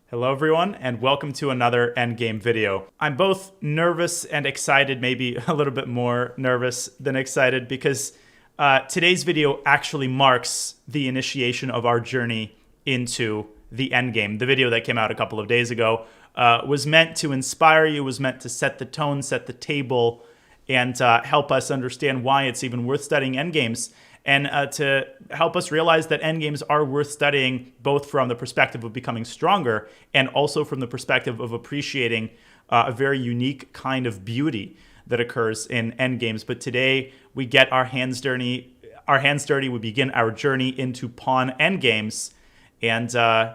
Hello everyone, and welcome to another Endgame video. I'm both nervous and excited, maybe a little bit more nervous than excited, because today's video actually marks the initiation of our journey into the Endgame. The video that came out a couple of days ago was meant to inspire you, was meant to set the tone, set the table, and help us understand why it's even worth studying Endgames. And to help us realize that endgames are worth studying both from the perspective of becoming stronger and also from the perspective of appreciating a very unique kind of beauty that occurs in endgames. But today we get our hands dirty. We begin our journey into pawn endgames, and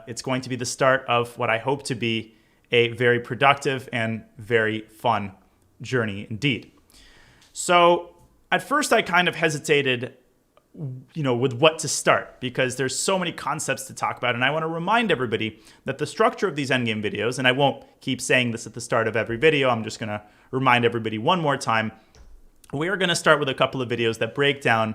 it's going to be the start of what I hope to be a very productive and very fun journey indeed. So at first I kind of hesitated with what to start, because there's so many concepts to talk about. And I want to remind everybody that the structure of these endgame videos, and I won't keep saying this at the start of every video, I'm just going to remind everybody one more time. We are going to start with a couple of videos that break down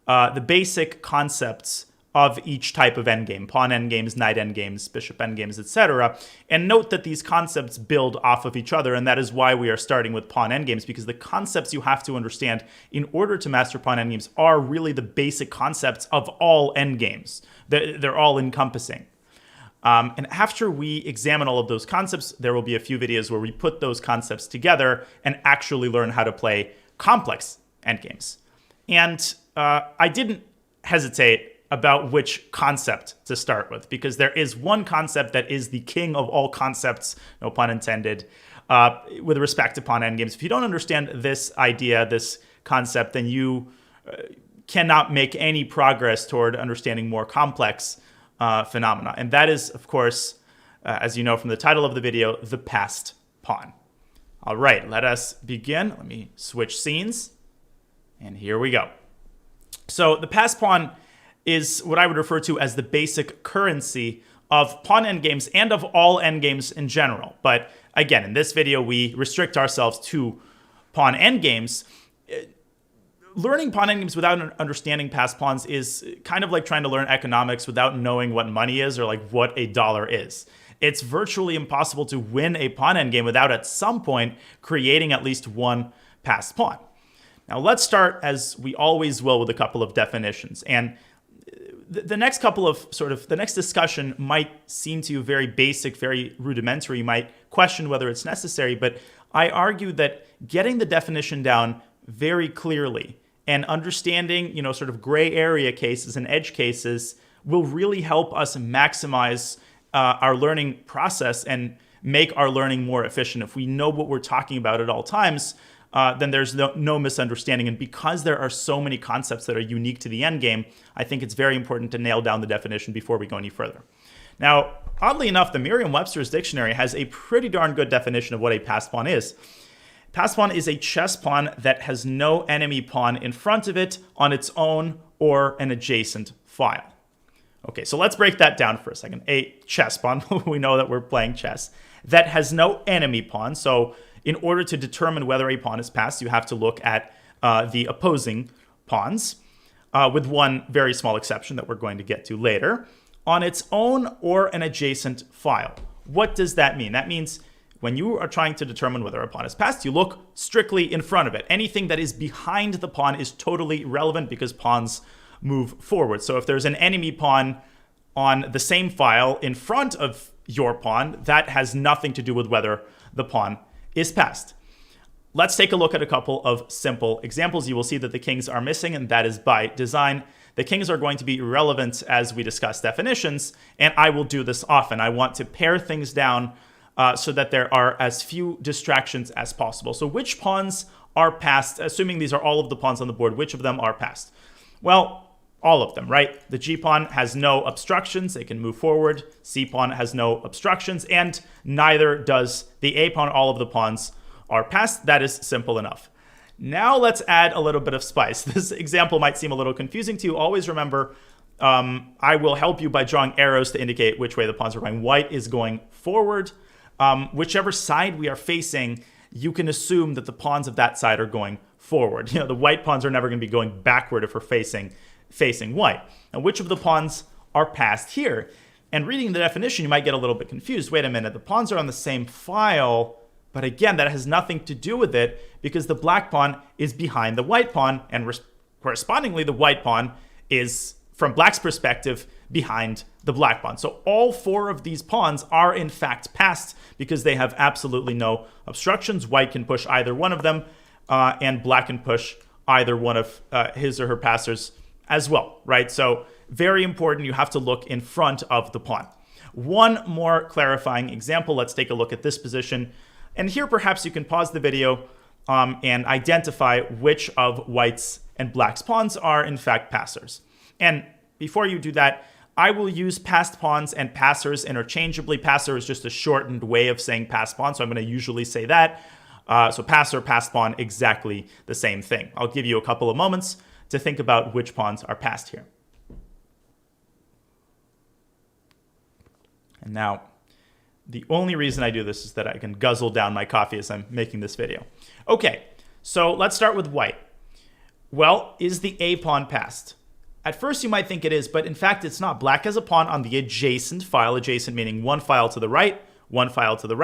the basic concepts of each type of endgame: pawn endgames, knight endgames, bishop endgames, etc. And note that these concepts build off of each other, and that is why we are starting with pawn endgames, because the concepts you have to understand in order to master pawn endgames are really the basic concepts of all endgames. They're all encompassing. And after we examine all of those concepts, there will be a few videos where we put those concepts together and actually learn how to play complex endgames. And I didn't hesitate about which concept to start with, because there is one concept that is the king of all concepts, no pun intended, with respect to pawn endgames. If you don't understand this idea, this concept, then you cannot make any progress toward understanding more complex phenomena. And that is, of course, as you know from the title of the video, the passed pawn. All right, let us begin. Let me switch scenes, and here we go. So the passed pawn is what I would refer to as the basic currency of pawn endgames and of all endgames in general. But again, in this video, we restrict ourselves to pawn endgames. Learning pawn endgames without understanding passed pawns is kind of like trying to learn economics without knowing what money is or like what a dollar is. It's virtually impossible to win a pawn endgame without at some point creating at least one passed pawn. Now let's start, as we always will, with a couple of definitions. And the next couple of the next discussion might seem to you very basic, very rudimentary. You might question whether it's necessary, but I argue that getting the definition down very clearly and understanding, sort of gray area cases and edge cases will really help us maximize our learning process and make our learning more efficient. If we know what we're talking about at all times, then there's no misunderstanding. And because there are so many concepts that are unique to the endgame, I think it's very important to nail down the definition before we go any further. Now, oddly enough, the Merriam-Webster's dictionary has a pretty darn good definition of what a passed pawn is. Passed pawn is a chess pawn that has no enemy pawn in front of it on its own or an adjacent file. Okay, so let's break that down for a second. A chess pawn, we know that we're playing chess, that has no enemy pawn. So in order to determine whether a pawn is passed, you have to look at the opposing pawns, with one very small exception that we're going to get to later, on its own or an adjacent file. What does that mean? That means when you are trying to determine whether a pawn is passed, you look strictly in front of it. Anything that is behind the pawn is totally irrelevant because pawns move forward. So if there's an enemy pawn on the same file in front of your pawn, that has nothing to do with whether the pawn is passed. Let's take a look at a couple of simple examples. You will see that the kings are missing, and that is by design. The kings are going to be irrelevant as we discuss definitions, and I will do this often. I want to pare things down so that there are as few distractions as possible. So which pawns are passed? Assuming these are all of the pawns on the board, which of them are passed? Well, all of them, right? The g-pawn has no obstructions. It can move forward. C-pawn has no obstructions, and neither does the a-pawn. All of the pawns are passed. That is simple enough. Now let's add a little bit of spice. This example might seem a little confusing to you. Always remember, I will help you by drawing arrows to indicate which way the pawns are going. White is going forward. Whichever side we are facing, you can assume that the pawns of that side are going forward. The white pawns are never going to be going backward if we're facing white. Now, which of the pawns are passed here? And reading the definition, you might get a little bit confused. Wait a minute, the pawns are on the same file, but again, that has nothing to do with it because the black pawn is behind the white pawn, and correspondingly, the white pawn is, from black's perspective, behind the black pawn. So all 4 of these pawns are in fact passed because they have absolutely no obstructions. White can push either one of them, and black can push either one of his or her passers as well, right? So very important, you have to look in front of the pawn. One more clarifying example, let's take a look at this position. And here perhaps you can pause the video and identify which of white's and black's pawns are in fact passers. And before you do that, I will use passed pawns and passers interchangeably. Passer is just a shortened way of saying passed pawn, so I'm going to usually say that. So passer, passed pawn, exactly the same thing. I'll give you a couple of moments to think about which pawns are passed here. And now, the only reason I do this is that I can guzzle down my coffee as I'm making this video. Okay, so let's start with white. Well, is the A pawn passed? At first you might think it is, but in fact it's not. Black has a pawn on the adjacent file, adjacent meaning one file to the right, one file to the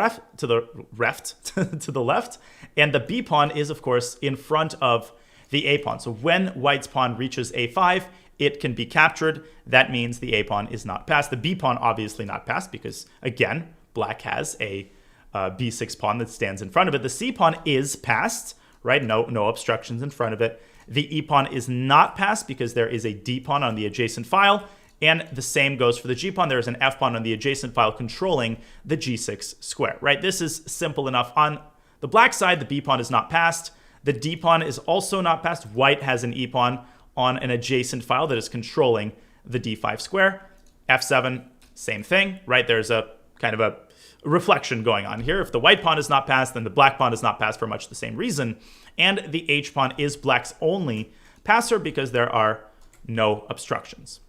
left, and the B pawn is of course in front of the A pawn. So when white's pawn reaches A5, it can be captured. That means the A pawn is not passed. The B pawn obviously not passed because, again, black has a B6 pawn that stands in front of it. The C pawn is passed, right? No obstructions in front of it. The E pawn is not passed because there is a D pawn on the adjacent file. And the same goes for the G pawn. There is an F pawn on the adjacent file controlling the G6 square, right? This is simple enough. On the black side, the B pawn is not passed. The D pawn is also not passed. White has an E pawn on an adjacent file that is controlling the D5 square. F7, same thing, right? There's a kind of a reflection going on here. If the white pawn is not passed, then the black pawn is not passed for much the same reason. And the H pawn is black's only passer because there are no obstructions.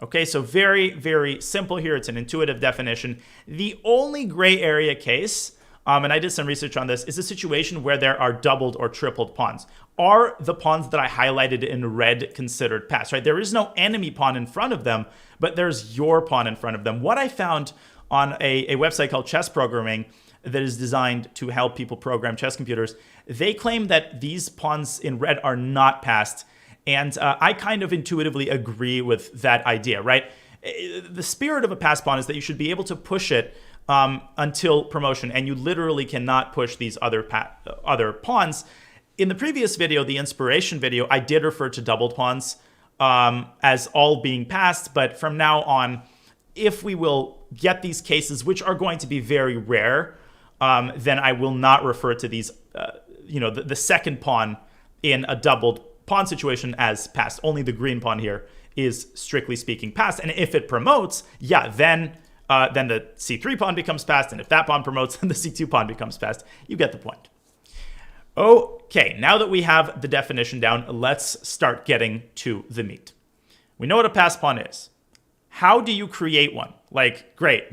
Okay, so very, very simple here. It's an intuitive definition. The only gray area case, and I did some research on this, is a situation where there are doubled or tripled pawns. Are the pawns that I highlighted in red considered passed, right? There is no enemy pawn in front of them, but there's your pawn in front of them. What I found on a website called Chess Programming that is designed to help people program chess computers, they claim that these pawns in red are not passed. And I kind of intuitively agree with that idea, right? The spirit of a passed pawn is that you should be able to push it until promotion, and you literally cannot push these other pawns. In the previous video, the inspiration video, I did refer to doubled pawns as all being passed, but from now on, if we will get these cases, which are going to be very rare, then I will not refer to these, the second pawn in a doubled pawn situation as passed. Only the green pawn here is strictly speaking passed, and if it promotes, yeah, then the C3 pawn becomes passed, and if that pawn promotes, then the C2 pawn becomes passed. You get the point. Okay, now that we have the definition down, let's start getting to the meat. We know what a passed pawn is. How do you create one? Like, great,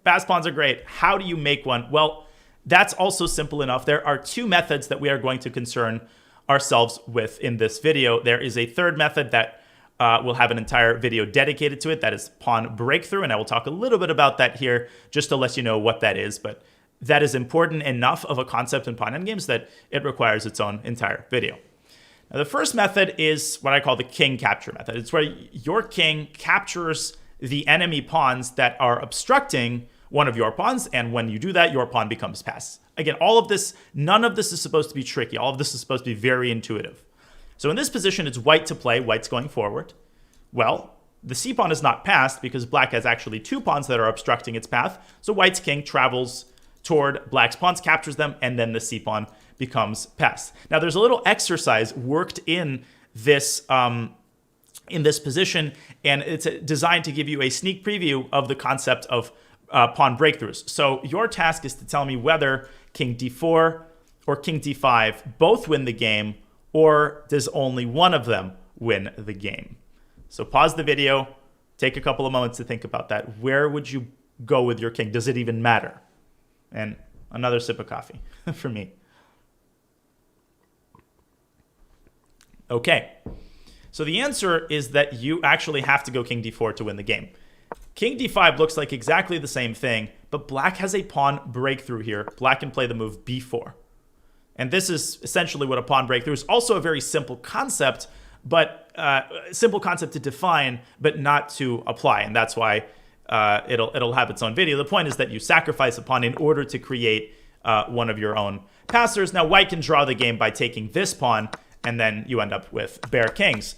passed pawns are great. How do you make one? Well, that's also simple enough. There are 2 methods that we are going to concern ourselves with in this video. There is a third method that we'll have an entire video dedicated to it. That is pawn breakthrough, and I will talk a little bit about that here just to let you know what that is. But that is important enough of a concept in pawn endgames that it requires its own entire video. Now, the first method is what I call the king capture method. It's where your king captures the enemy pawns that are obstructing one of your pawns, and when you do that, your pawn becomes passed. Again, all of this, none of this is supposed to be tricky. All of this is supposed to be very intuitive. So in this position, it's white to play. White's going forward. Well, the C pawn is not passed because black has actually 2 pawns that are obstructing its path. So white's king travels toward black's pawns, captures them, and then the C pawn becomes passed. Now, there's a little exercise worked in this position, and it's designed to give you a sneak preview of the concept of pawn breakthroughs. So your task is to tell me whether king d4 or king d5 both win the game, or does only one of them win the game. So pause the video, take a couple of moments to think about that. Where would you go with your king? Does it even matter? And another sip of coffee for me. Okay, so the answer is that you actually have to go king d4 to win the game. King d5 looks like exactly the same thing, but black has a pawn breakthrough here. Black can play the move b4. And this is essentially what a pawn breakthrough is. Also a very simple concept, but simple concept to define, but not to apply. And that's why it'll have its own video. The point is that you sacrifice a pawn in order to create one of your own passers. Now, white can draw the game by taking this pawn, and then you end up with bare kings.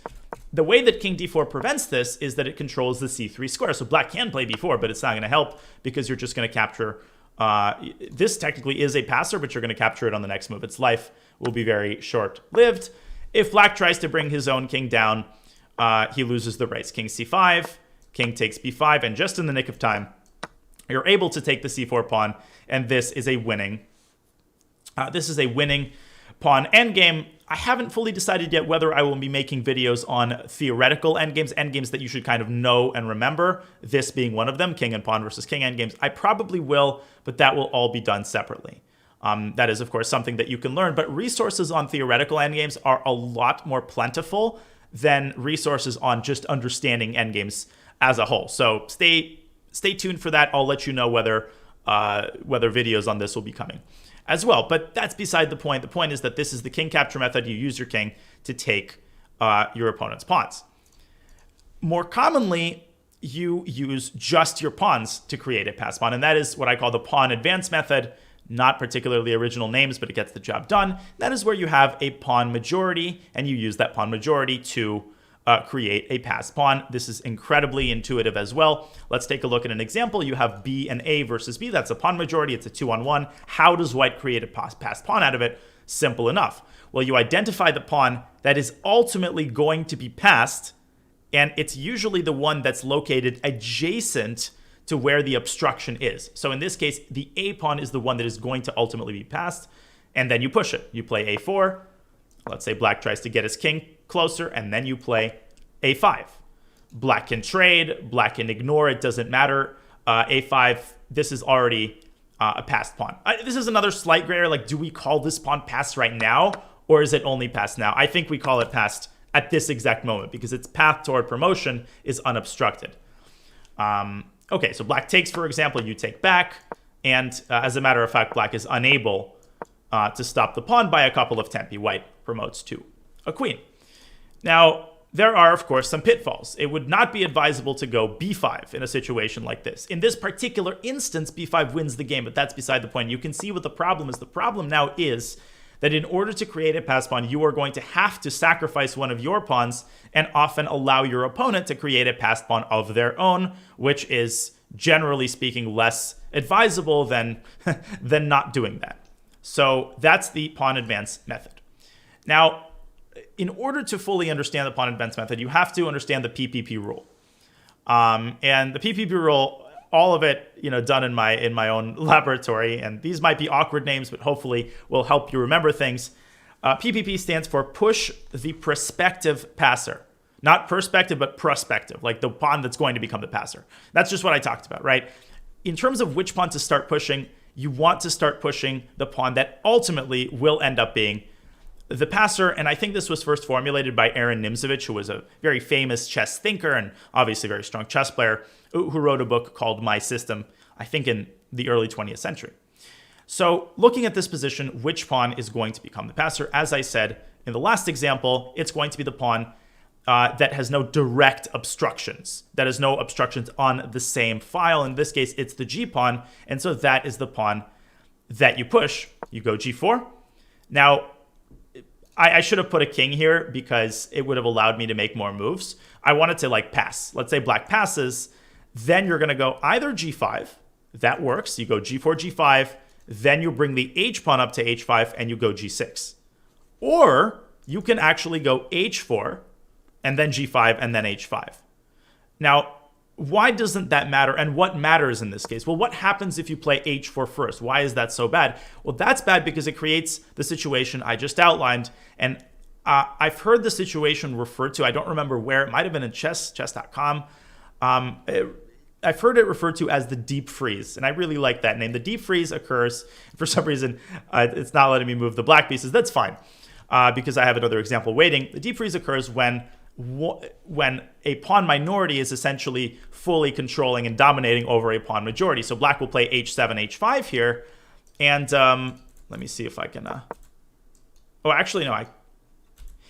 The way that king d4 prevents this is that it controls the c3 square. So black can play b4, but it's not going to help because you're just going to capture. This technically is a passer, but you're going to capture it on the next move. Its life will be very short-lived. If black tries to bring his own king down, he loses the race. King c5, king takes b5, and just in the nick of time, you're able to take the c4 pawn, and this is a winning. Pawn endgame. I haven't fully decided yet whether I will be making videos on theoretical endgames that you should kind of know and remember, this being one of them, king and pawn versus king endgames. I probably will, but that will all be done separately. That is, of course, something that you can learn, but resources on theoretical endgames are a lot more plentiful than resources on just understanding endgames as a whole. So stay tuned for that. I'll let you know whether videos on this will be coming as well. But that's beside the point. The point is that this is the king capture method. You use your king to take your opponent's pawns. More commonly, you use just your pawns to create a pass pawn, and that is what I call the pawn advance method. Not particularly original names, but it gets the job done. That is where you have a pawn majority, and you use that pawn majority to create a pass pawn. This is incredibly intuitive as well. Let's take a look at an example. You have B and A versus B. That's a pawn majority. It's a 2-on-1. How does white create a pass pawn out of it? Simple enough. Well, you identify the pawn that is ultimately going to be passed, and it's usually the one that's located adjacent to where the obstruction is. So in this case, the A pawn is the one that is going to ultimately be passed, and then you push it. You play A4. Let's say black tries to get his king closer, and then you play A5. Black can trade, black can ignore, it doesn't matter. A5, this is already a passed pawn. This is another slight gray area, like, do we call this pawn passed right now, or is it only passed now? I think we call it passed at this exact moment, because its path toward promotion is unobstructed. Okay, so black takes, for example, you take back, and as a matter of fact, black is unable to stop the pawn by a couple of tempi. White promotes to a queen. Now, there are, of course, some pitfalls. It would not be advisable to go b5 in a situation like this. In this particular instance, b5 wins the game, but that's beside the point. You can see what the problem is. The problem now is that in order to create a pass pawn, you are going to have to sacrifice one of your pawns and often allow your opponent to create a pass pawn of their own, which is, generally speaking, less advisable than not doing that. So that's the pawn advance method. Now, in order to fully understand the pawn advance method, you have to understand the PPP rule. And the PPP rule, all of it, done in my own laboratory, and these might be awkward names, but hopefully will help you remember things. PPP stands for push the prospective passer. Not perspective, but prospective, like the pawn that's going to become the passer. That's just what I talked about, right? In terms of which pawn to start pushing, you want to start pushing the pawn that ultimately will end up being the passer. And I think this was first formulated by Aaron Nimzowitsch, who was a very famous chess thinker and obviously very strong chess player, who wrote a book called My System, I think in the early 20th century. So looking at this position, which pawn is going to become the passer? As I said in the last example, it's going to be the pawn that has no direct obstructions, that has no obstructions on the same file. In this case, it's the G pawn, and so that is the pawn that you push. You go G4. Now, I should have put a king here because it would have allowed me to make more moves. I wanted to pass. Let's say black passes. Then you're going to go either G5. That works. You go G4, G5. Then you bring the H pawn up to H5 and you go G6. Or you can actually go H4 and then G5 and then H5. Now, why doesn't that matter? And what matters in this case? Well, what happens if you play H4 first? Why is that so bad? Well, that's bad because it creates the situation I just outlined. And I've heard the situation referred to, I don't remember where, it might have been in chess.com. I've heard it referred to as the deep freeze, and I really like that name. The deep freeze occurs, for some reason, it's not letting me move the black pieces. That's fine, because I have another example waiting. The deep freeze occurs when when a pawn minority is essentially fully controlling and dominating over a pawn majority. So black will play h7, h5 here. And let me see if I can... oh, actually, no.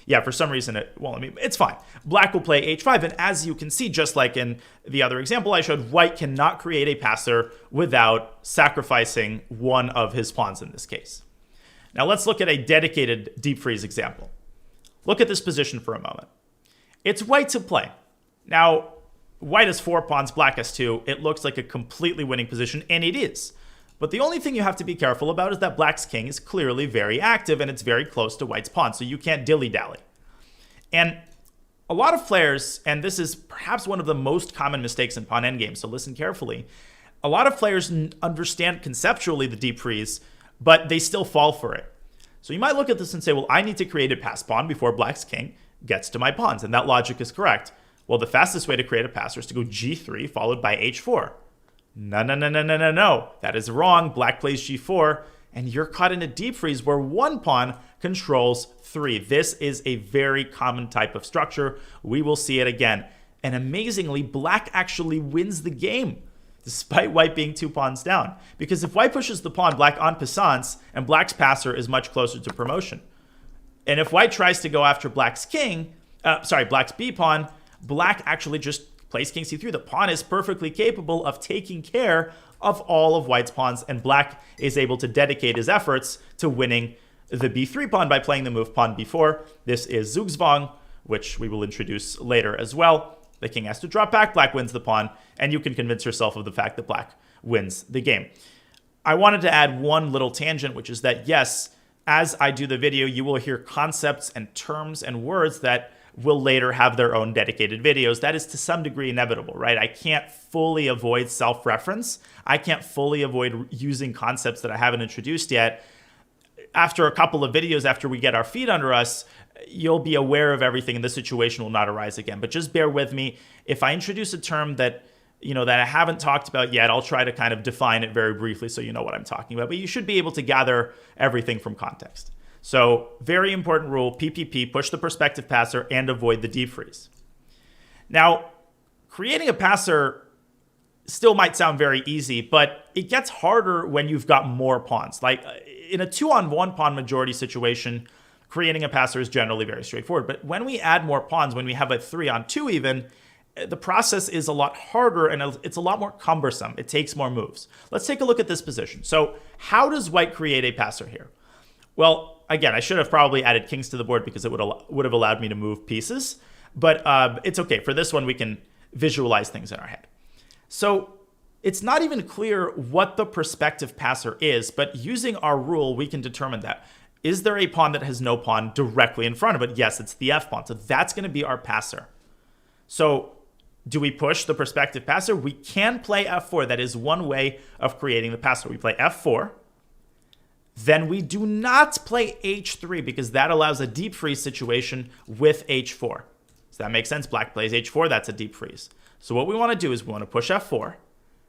Yeah, for some reason it won't let me. It's fine. Black will play h5. And as you can see, just like in the other example I showed, white cannot create a passer without sacrificing one of his pawns in this case. Now let's look at a dedicated deep freeze example. Look at this position for a moment. It's white to play. Now, white has 4 pawns, black has 2. It looks like a completely winning position, and it is. But the only thing you have to be careful about is that black's king is clearly very active, and it's very close to white's pawn, so you can't dilly-dally. And a lot of players, and this is perhaps one of the most common mistakes in pawn endgames, so listen carefully. A lot of players understand conceptually the deep freeze, but they still fall for it. So you might look at this and say, well, I need to create a pass pawn before black's king gets to my pawns, and that logic is correct. Well, the fastest way to create a passer is to go g3 followed by h4. No. That is wrong. Black plays g4, and you're caught in a deep freeze where one pawn controls 3. This is a very common type of structure. We will see it again. And amazingly, black actually wins the game, despite white being 2 pawns down. Because if white pushes the pawn, black en passance, and black's passer is much closer to promotion. And if white tries to go after black's king, black's b pawn, black actually just plays king c3. The pawn is perfectly capable of taking care of all of white's pawns, and black is able to dedicate his efforts to winning the b3 pawn by playing the move pawn b4. This is Zugzwang, which we will introduce later as well. The king has to drop back, black wins the pawn, and you can convince yourself of the fact that black wins the game. I wanted to add one little tangent, which is that, yes, as I do the video, you will hear concepts and terms and words that will later have their own dedicated videos. That is to some degree inevitable, right? I can't fully avoid self-reference. I can't fully avoid using concepts that I haven't introduced yet. After a couple of videos, after we get our feet under us, you'll be aware of everything and the situation will not arise again. But just bear with me. If I introduce a term that I haven't talked about yet, I'll try to kind of define it very briefly so you know what I'm talking about. But you should be able to gather everything from context. So very important rule, PPP, push the perspective passer and avoid the deep freeze. Now, creating a passer still might sound very easy, but it gets harder when you've got more pawns. Like in a 2-on-1 pawn majority situation, creating a passer is generally very straightforward. But when we add more pawns, when we have a 3-on-2 even, the process is a lot harder and it's a lot more cumbersome. It takes more moves. Let's take a look at this position. So how does white create a passer here? Well, again, I should have probably added kings to the board because it would have allowed me to move pieces. But it's okay. For this one, we can visualize things in our head. So it's not even clear what the perspective passer is, but using our rule, we can determine that. Is there a pawn that has no pawn directly in front of it? Yes, it's the f pawn. So that's going to be our passer. So do we push the perspective passer? We can play f4. That is one way of creating the passer. We play f4. Then we do not play h3 because that allows a deep freeze situation with h4. So that makes sense. Black plays h4. That's a deep freeze. So what we want to do is we want to push f4.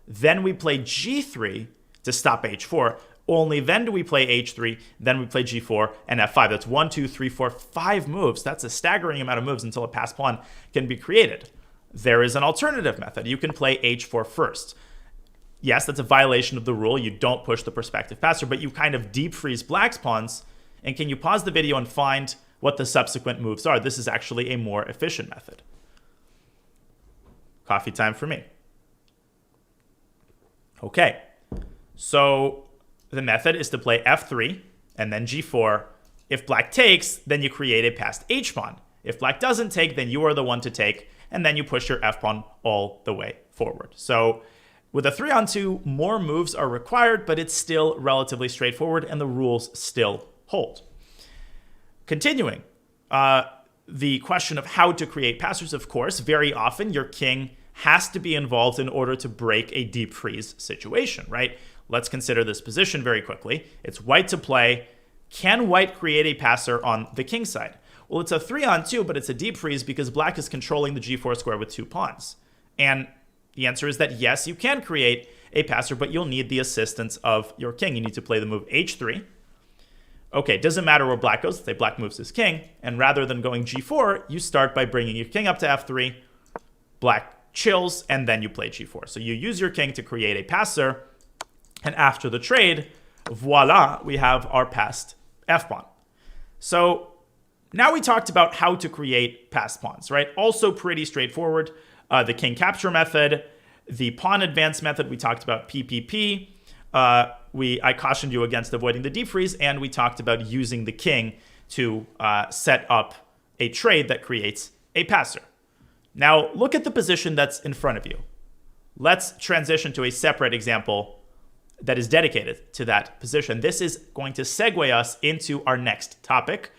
Then we play g3 to stop h4. Only then do we play h3. Then we play g4 and f5. That's 1, 2, 3, 4, 5 moves. That's a staggering amount of moves until a pass pawn can be created. There is an alternative method. You can play h4 first. Yes, that's a violation of the rule. You don't push the perspective passer, but you kind of deep freeze black's pawns. And can you pause the video and find what the subsequent moves are? This is actually a more efficient method. Coffee time for me. Okay, so the method is to play f3 and then g4. If black takes, then you create a passed h pawn. If black doesn't take, then you are the one to take, and then you push your f pawn all the way forward. So with a 3-on-2, more moves are required, but it's still relatively straightforward, and the rules still hold. Continuing, the question of how to create passers, of course, very often your king has to be involved in order to break a deep freeze situation, right? Let's consider this position very quickly. It's white to play. Can white create a passer on the king side? Well, it's a 3-on-2, but it's a deep freeze because black is controlling the g4 square with 2 pawns. And the answer is that yes, you can create a passer, but you'll need the assistance of your king. You need to play the move h3. Okay, doesn't matter where black goes. Let's say black moves his king, and rather than going g4, you start by bringing your king up to f3, black chills, and then you play g4. So you use your king to create a passer, and after the trade, voila, we have our passed f-pawn. So now we talked about how to create passed pawns, right? Also pretty straightforward. The king capture method, the pawn advance method, we talked about PPP. I cautioned you against avoiding the deep freeze, and we talked about using the king to set up a trade that creates a passer. Now, look at the position that's in front of you. Let's transition to a separate example that is dedicated to that position. This is going to segue us into our next topic,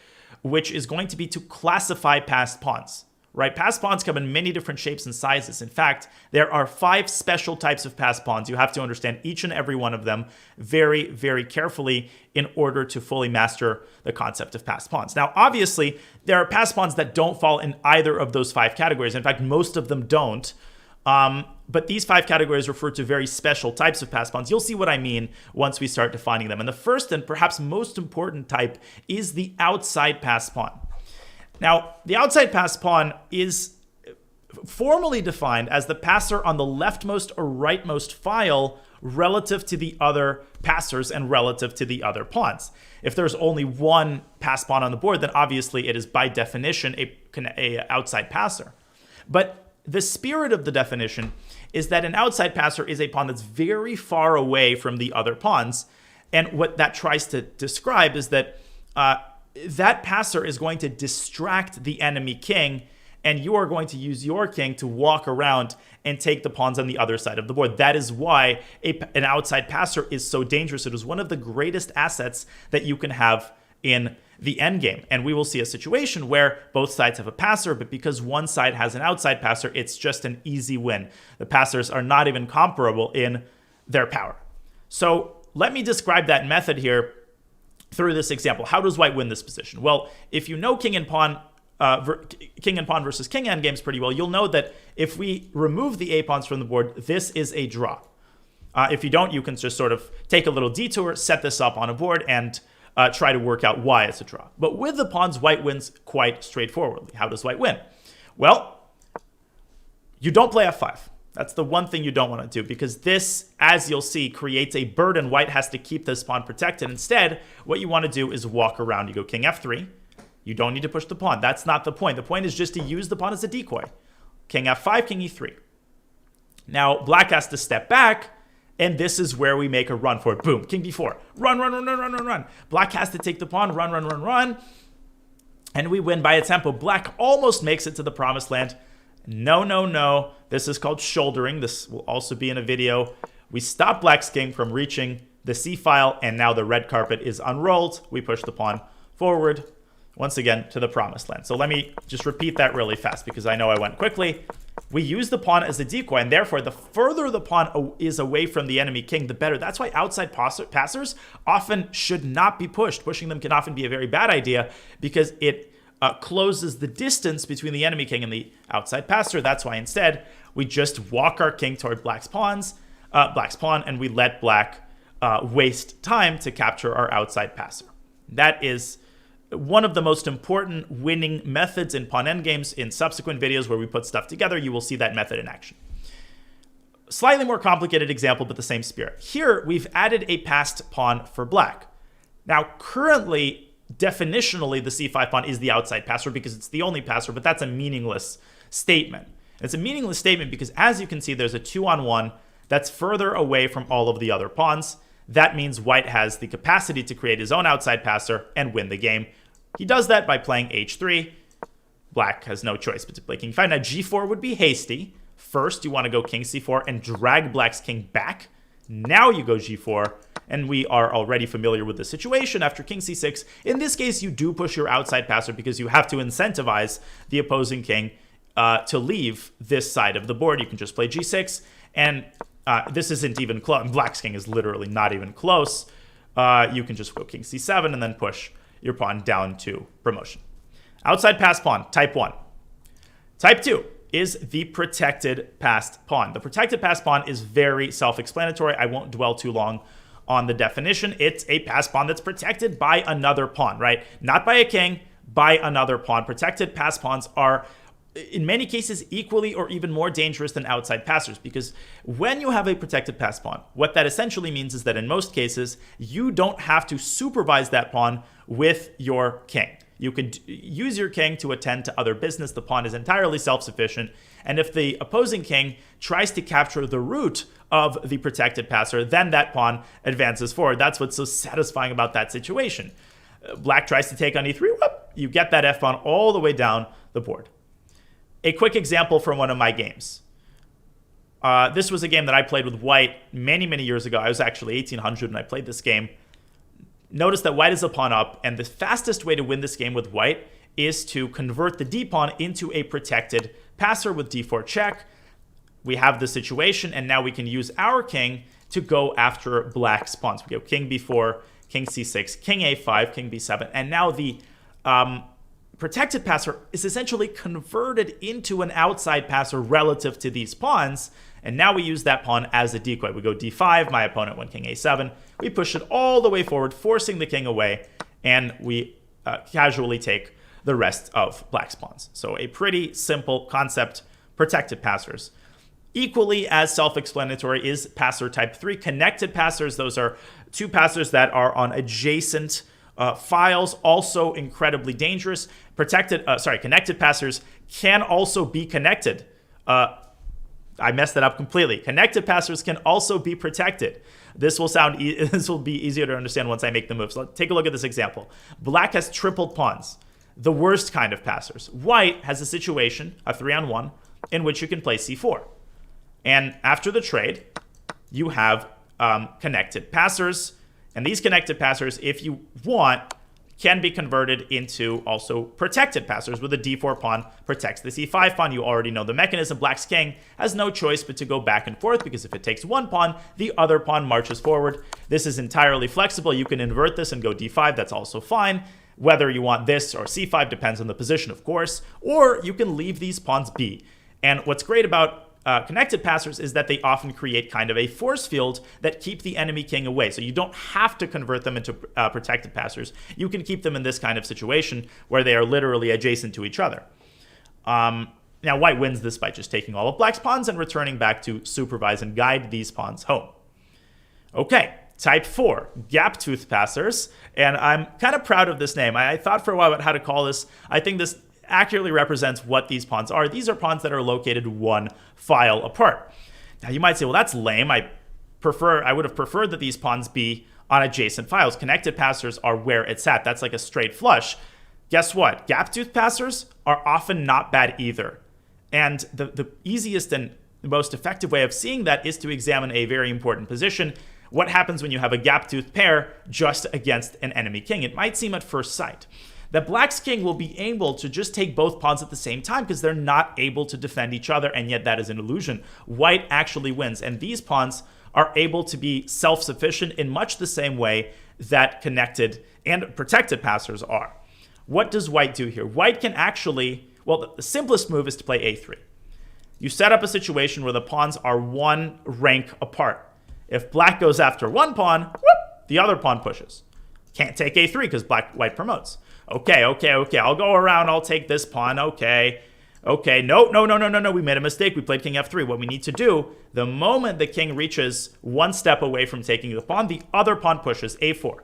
which is going to be to classify passed pawns. Right? Passed pawns come in many different shapes and sizes. In fact, there are 5 special types of passed pawns. You have to understand each and every one of them very, very carefully in order to fully master the concept of passed pawns. Now, obviously, there are passed pawns that don't fall in either of those 5 categories. In fact, most of them don't. But these 5 categories refer to very special types of passed pawns. You'll see what I mean once we start defining them. And the first and perhaps most important type is the outside passed pawn. Now, the outside passed pawn is formally defined as the passer on the leftmost or rightmost file relative to the other passers and relative to the other pawns. If there's only one passed pawn on the board, then obviously it is by definition a outside passer. But the spirit of the definition is that an outside passer is a pawn that's very far away from the other pawns. And what that tries to describe is that that passer is going to distract the enemy king, and you are going to use your king to walk around and take the pawns on the other side of the board. That is why an outside passer is so dangerous. It is one of the greatest assets that you can have in the endgame. And we will see a situation where both sides have a passer, but because one side has an outside passer, it's just an easy win. The passers are not even comparable in their power. So let me describe that method here through this example. How does white win this position? Well, if you know king and pawn versus king endgames pretty well, you'll know that if we remove the a pawns from the board, this is a draw. If you don't, you can just sort of take a little detour, set this up on a board, and try to work out why it's a draw. But with the pawns, white wins quite straightforwardly. How does white win? Well, you don't play f5. That's the one thing you don't want to do, because this, as you'll see, creates a burden. White has to keep this pawn protected. Instead, what you want to do is walk around. You go king f3. You don't need to push the pawn. That's not the point. The point is just to use the pawn as a decoy. King f5, king e3. Now, black has to step back, and this is where we make a run for it. Boom, king d4. Run. Black has to take the pawn. Run. And we win by a tempo. Black almost makes it to the promised land. No. This is called shouldering. This will also be in a video. We stop black's king from reaching the c file, and now the red carpet is unrolled. We push the pawn forward, once again, to the promised land. So let me just repeat that really fast, because I know I went quickly. We use the pawn as a decoy, and therefore, the further the pawn is away from the enemy king, the better. That's why outside passers often should not be pushed. Pushing them can often be a very bad idea, because it closes the distance between the enemy king and the outside passer. That's why instead we just walk our king toward black's pawn, and we let black waste time to capture our outside passer. That is one of the most important winning methods in pawn endgames. In subsequent videos where we put stuff together, you will see that method in action. Slightly more complicated example, but the same spirit. Here, we've added a passed pawn for black. Now, currently, definitionally, the c5 pawn is the outside passer because it's the only passer, but that's a meaningless statement. It's a meaningless statement because, as you can see, there's a 2-on-1 that's further away from all of the other pawns. That means white has the capacity to create his own outside passer and win the game. He does that by playing h3. Black has no choice but to play king 5. Now, g4 would be hasty. First, you want to go king c4 and drag black's king back. Now you go g4, and we are already familiar with the situation after king c6. In this case, you do push your outside passer because you have to incentivize the opposing king to leave this side of the board. You can just play g6, and this isn't even close. Black's king is literally not even close. You can just go king c7 and then push your pawn down to promotion. Outside passed pawn, type 1. Type 2 is the protected passed pawn. The protected passed pawn is very self-explanatory. I won't dwell too long on the definition, it's a passed pawn that's protected by another pawn, right? Not by a king, by another pawn. Protected passed pawns are, in many cases, equally or even more dangerous than outside passers, because when you have a protected passed pawn, what that essentially means is that in most cases, you don't have to supervise that pawn with your king. You can use your king to attend to other business. The pawn is entirely self-sufficient. And if the opposing king tries to capture the root of the protected passer, then that pawn advances forward. That's what's so satisfying about that situation. Black tries to take on e3, whoop, you get that f-pawn all the way down the board. A quick example from one of my games. This was a game that I played with white many, many years ago. I was actually 1800 when I played this game. Notice that white is a pawn up, and the fastest way to win this game with white is to convert the d-pawn into a protected passer with d4 check. We have the situation, and now we can use our king to go after black's pawns. We go king b4, king c6, king a5, king b7, and now the protected passer is essentially converted into an outside passer relative to these pawns, and now we use that pawn as a decoy. We go d5, my opponent went king a7, we push it all the way forward, forcing the king away, and we casually take the rest of black's pawns. So a pretty simple concept, protected passers. Equally as self-explanatory is passer type 3, connected passers. Those are two passers that are on adjacent files, also incredibly dangerous. Connected passers can also be connected. I messed that up completely. Connected passers can also be protected. This will be easier to understand once I make the move. So let's take a look at this example. Black has tripled pawns, the worst kind of passers. White has a situation, a 3-on-1, in which you can play c4. And after the trade, you have connected passers. And these connected passers, if you want, can be converted into also protected passers, with a d4 pawn protects the c5 pawn. You already know the mechanism. Black's king has no choice but to go back and forth, because if it takes one pawn, the other pawn marches forward. This is entirely flexible. You can invert this and go d5. That's also fine. Whether you want this or c5 depends on the position, of course. Or you can leave these pawns be. And what's great about connected passers is that they often create kind of a force field that keep the enemy king away. So you don't have to convert them into protected passers. You can keep them in this kind of situation where they are literally adjacent to each other. Now white wins this by just taking all of black's pawns and returning back to supervise and guide these pawns home. Okay, type 4, gap-tooth passers. And I'm kind of proud of this name. I thought for a while about how to call this. I think this accurately represents what these pawns are. These are pawns that are located one file apart. Now you might say, well, that's lame. I would have preferred that these pawns be on adjacent files. Connected passers are where it's at. That's like a straight flush. Guess what? Gap-tooth passers are often not bad either. And the easiest and most effective way of seeing that is to examine a very important position. What happens when you have a gap-tooth pair just against an enemy king? It might seem at first sight that black's king will be able to just take both pawns at the same time because they're not able to defend each other, and yet that is an illusion. White actually wins, and these pawns are able to be self-sufficient in much the same way that connected and protected passers are. What does white do here? White can actually, well, the simplest move is to play a3. You set up a situation where the pawns are one rank apart. If black goes after one pawn, whoop, the other pawn pushes. Can't take a3 because white promotes. Okay, I'll go around, I'll take this pawn, okay, no, we made a mistake, we played king f3. What we need to do, the moment the king reaches one step away from taking the pawn, the other pawn pushes, a4.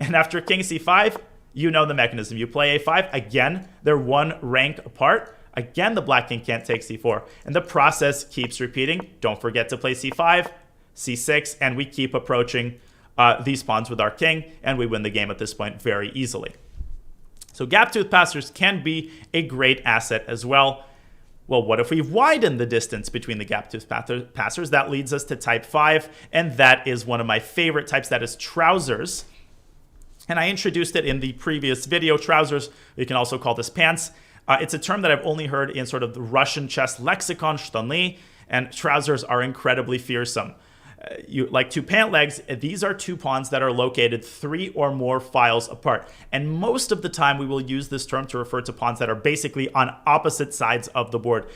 And after king c5, you know the mechanism. You play a5, again, they're one rank apart. Again, the black king can't take c4. And the process keeps repeating. Don't forget to play c5, c6, and we keep approaching these pawns with our king, and we win the game at this point very easily. So gap-tooth passers can be a great asset as well. Well, what if we widen the distance between the gap-tooth passers? That leads us to type 5, and that is one of my favorite types. That is trousers. And I introduced it in the previous video. Trousers, you can also call this pants. It's a term that I've only heard in sort of the Russian chess lexicon, штаны, and trousers are incredibly fearsome. Like two pant legs, these are two pawns that are located 3 or more files apart. And most of the time, we will use this term to refer to pawns that are basically on opposite sides of the board.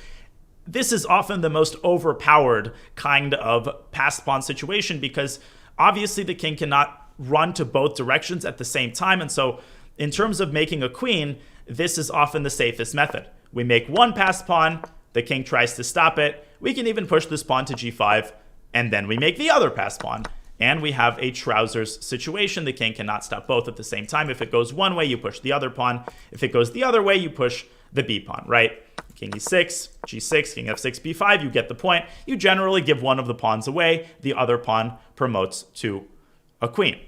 This is often the most overpowered kind of passed pawn situation because Obviously, the king cannot run to both directions at the same time. And so in terms of making a queen, this is often the safest method. We make one passed pawn, the king tries to stop it. We can even push this pawn to g5, and then we make the other passed pawn. And we have a trousers situation. The king cannot stop both at the same time. If it goes one way, you push the other pawn. If it goes the other way, you push the b pawn, right? King e6, g6, king f6, b5, you get the point. You generally give one of the pawns away. The other pawn promotes to a queen.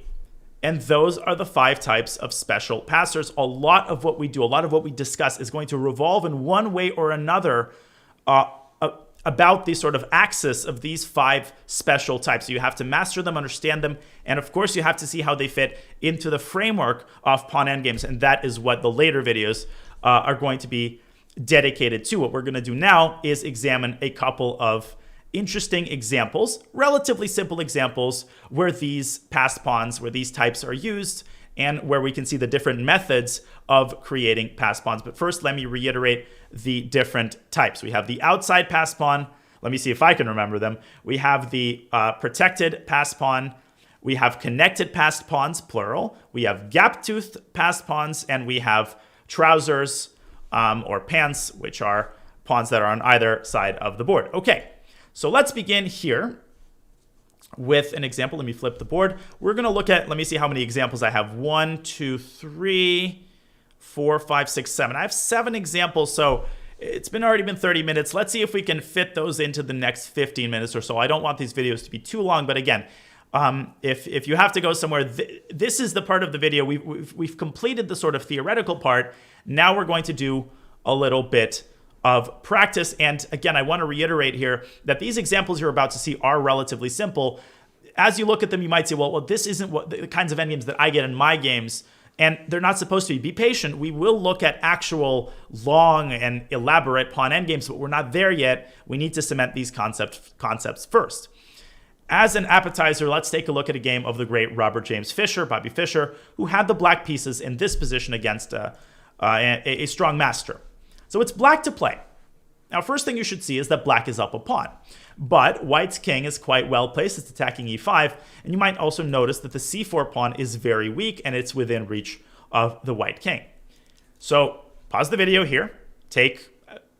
And those are the 5 types of special passers. A lot of what we do, a lot of what we discuss is going to revolve in one way or another about the sort of axis of these 5 special types. So you have to master them, understand them, and of course you have to see how they fit into the framework of pawn endgames, and that is what the later videos are going to be dedicated to. What we're going to do now is examine a couple of interesting examples, relatively simple examples, where these passed pawns, where these types are used, and where we can see the different methods of creating passed pawns. But first, let me reiterate the different types. We have the outside passed pawn. Let me see if I can remember them. We have the protected passed pawn. We have connected passed pawns, plural. We have gap-toothed passed pawns, and we have trousers or pants, which are pawns that are on either side of the board. Okay, so let's begin here with an example. Let me flip the board. We're going to look at, let me see how many examples I have. 1, 2, 3, 4, 5, 6, 7. I have 7 examples, so it's already been 30 minutes. Let's see if we can fit those into the next 15 minutes or so. I don't want these videos to be too long, but again, if you have to go somewhere, this is the part of the video. We've completed the sort of theoretical part. Now we're going to do a little bit of practice. And again, I want to reiterate here that these examples you're about to see are relatively simple. As you look at them, you might say, well, this isn't what the kinds of endgames that I get in my games, and they're not supposed to be. Be patient. We will look at actual long and elaborate pawn endgames, but we're not there yet. We need to cement these concepts first. As an appetizer, let's take a look at a game of the great Robert James Fischer, Bobby Fischer, who had the black pieces in this position against a strong master. So it's black to play. Now, first thing you should see is that black is up a pawn, but white's king is quite well placed. It's attacking e5, and you might also notice that the c4 pawn is very weak, and it's within reach of the white king. So pause the video here, take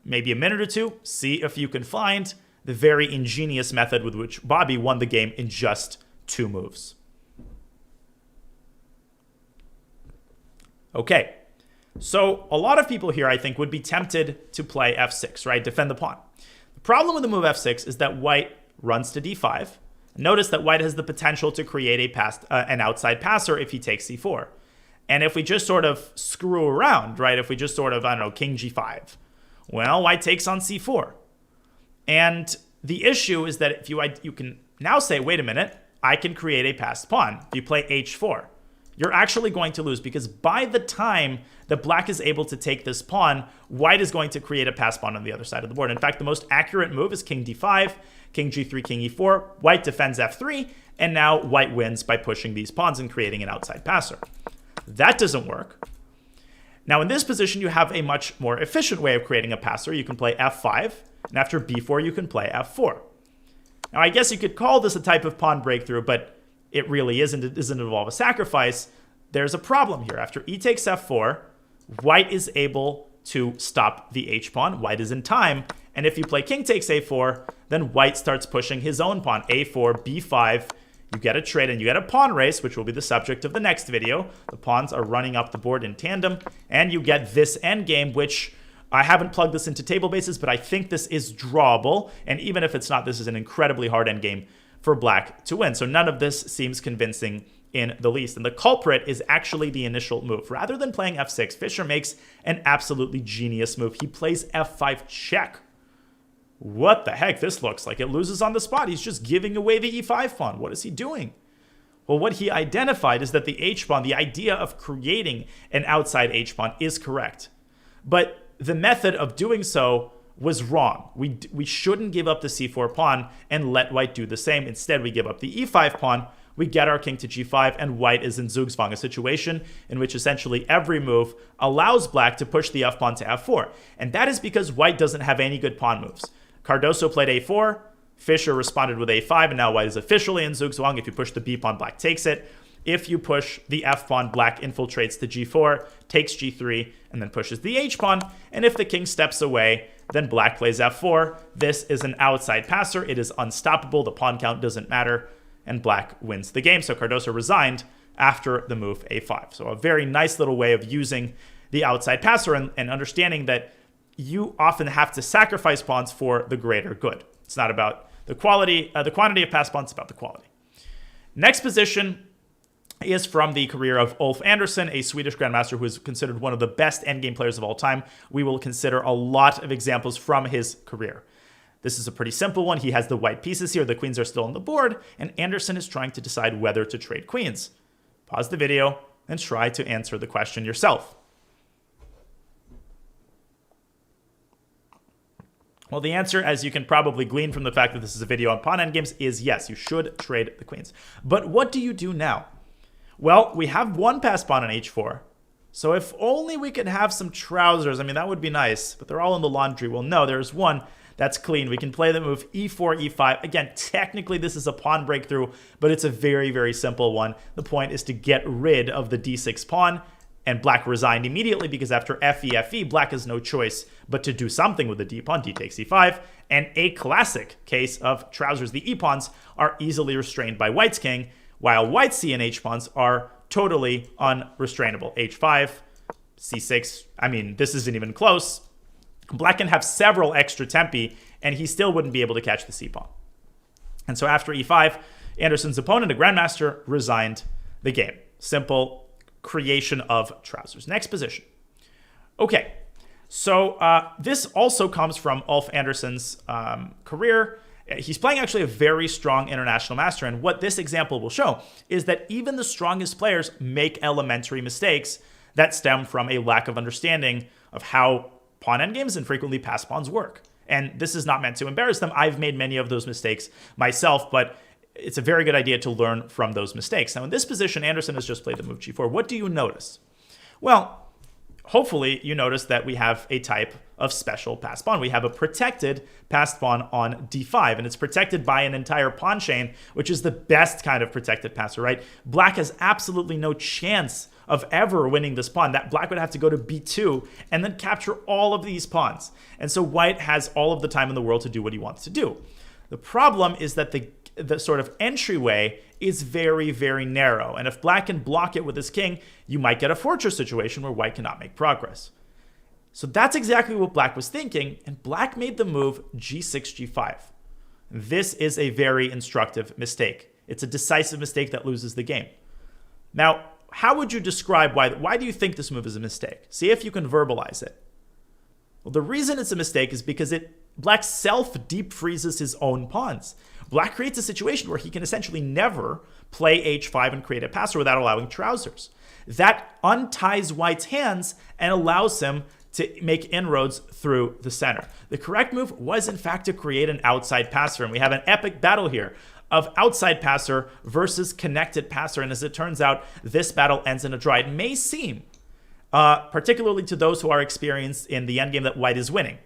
maybe a minute or two, see if you can find the very ingenious method with which Bobby won the game in just 2 moves. Okay. So a lot of people here, I think, would be tempted to play f6, right? Defend the pawn. The problem with the move f6 is that white runs to d5. Notice that white has the potential to create an outside passer if he takes c4. And if we just sort of screw around, right? If we just sort of, I don't know, king g5, well, white takes on c4. And the issue is that if you can now say, wait a minute, I can create a passed pawn. If you play h4, you're actually going to lose, because by the time that black is able to take this pawn, white is going to create a passed pawn on the other side of the board. In fact, the most accurate move is king d5, king g3, king e4. White defends f3, and now white wins by pushing these pawns and creating an outside passer. That doesn't work. Now, in this position, you have a much more efficient way of creating a passer. You can play f5, and after b4, you can play f4. Now, I guess you could call this a type of pawn breakthrough, but it really isn't. It doesn't involve a sacrifice. There's a problem here. After e takes f4, white is able to stop the h-pawn. White is in time. And if you play king takes a4, then white starts pushing his own pawn. a4, b5. You get a trade and you get a pawn race, which will be the subject of the next video. The pawns are running up the board in tandem. And you get this endgame, which I haven't plugged this into table bases, but I think this is drawable. And even if it's not, this is an incredibly hard endgame for black to win. So none of this seems convincing in the least. And the culprit is actually the initial move. Rather than playing f6, Fischer makes an absolutely genius move. He plays f5 check. What the heck? This looks like it loses on the spot. He's just giving away the e5 pawn. What is he doing? Well, what he identified is that the h-pawn, the idea of creating an outside h-pawn, is correct. But the method of doing so was wrong. We shouldn't give up the c4 pawn and let white do the same. Instead, we give up the e5 pawn. We get our king to g5, and white is in Zugzwang, a situation in which essentially every move allows black to push the f-pawn to f4. And that is because white doesn't have any good pawn moves. Cardoso played a4. Fischer responded with a5, and now white is officially in Zugzwang. If you push the b pawn, black takes it. If you push the f pawn, black infiltrates to g4, takes g3, and then pushes the h pawn. And if the king steps away, then black plays f4. This is an outside passer. It is unstoppable. The pawn count doesn't matter, and black wins the game. So Cardoso resigned after the move a5. So a very nice little way of using the outside passer and understanding that you often have to sacrifice pawns for the greater good. It's not about the quantity of passed pawns, it's about the quality. Next position is from the career of Ulf Andersson, a Swedish grandmaster who is considered one of the best endgame players of all time. We will consider a lot of examples from his career. This is a pretty simple one. He has the white pieces here. The queens are still on the board, and Andersson is trying to decide whether to trade queens. Pause the video and try to answer the question yourself. Well, the answer, as you can probably glean from the fact that this is a video on pawn endgames, is yes, you should trade the queens. But what do you do now? Well, we have one passed pawn on h4. So if only we could have some trousers, I mean, that would be nice, but they're all in the laundry. Well, no, there's one that's clean. We can play the move e4, e5. Again, technically this is a pawn breakthrough, but it's a very, very simple one. The point is to get rid of the d6 pawn, and black resigned immediately because after fe, black has no choice but to do something with the d pawn. D takes e5, and a classic case of trousers. The e-pawns are easily restrained by white's king, while white's c and h pawns are totally unrestrainable. h5, c6, I mean, this isn't even close. Black can have several extra tempi, and he still wouldn't be able to catch the c pawn. And so after e5, Andersson's opponent, a grandmaster, resigned the game. Simple creation of trousers. Next position. Okay, so this also comes from Ulf Andersson's career. He's playing actually a very strong international master, and what this example will show is that even the strongest players make elementary mistakes that stem from a lack of understanding of how pawn endgames and frequently passed pawns work. And this is not meant to embarrass them. I've made many of those mistakes myself, but it's a very good idea to learn from those mistakes. Now, in this position, Andersson has just played the move g4. What do you notice? Well, hopefully you notice that we have a type of special passed pawn. We have a protected passed pawn on d5, and it's protected by an entire pawn chain, which is the best kind of protected passer, right? Black has absolutely no chance of ever winning this pawn. That black would have to go to b2 and then capture all of these pawns. And so white has all of the time in the world to do what he wants to do. The problem is that the sort of entryway is very, very narrow. And if black can block it with his king, you might get a fortress situation where white cannot make progress. So that's exactly what black was thinking, and black made the move g6, g5. This is a very instructive mistake. It's a decisive mistake that loses the game. Now, how would you describe why do you think this move is a mistake? See if you can verbalize it. Well, the reason it's a mistake is because black self-deep freezes his own pawns. Black creates a situation where he can essentially never play h5 and create a passer without allowing trousers. That unties white's hands and allows him to make inroads through the center. The correct move was, in fact, to create an outside passer, and we have an epic battle here of outside passer versus connected passer, and as it turns out, this battle ends in a draw. It may seem, particularly to those who are experienced in the endgame, that white is winning.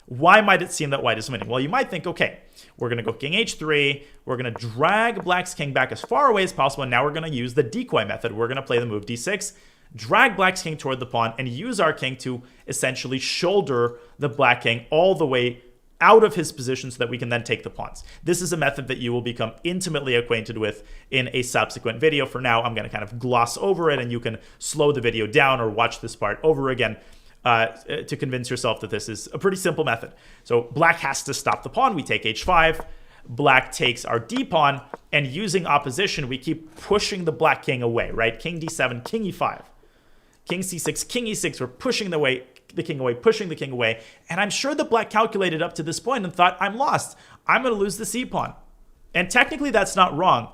Why might it seem that white is winning? Well, you might think, okay, we're going to go king h3. We're going to drag black's king back as far away as possible. And now we're going to use the decoy method. We're going to play the move d6, drag black's king toward the pawn, and use our king to essentially shoulder the black king all the way out of his position so that we can then take the pawns. This is a method that you will become intimately acquainted with in a subsequent video. For now, I'm going to kind of gloss over it, and you can slow the video down or watch this part over again to convince yourself that this is a pretty simple method. So black has to stop the pawn. We take h5. Black takes our d pawn, and using opposition, we keep pushing the black king away, right? King d7, king e5, king c6, king e6. We're pushing the king away, pushing the king away. And I'm sure the black calculated up to this point and thought, I'm lost. I'm going to lose the c pawn. And technically, that's not wrong.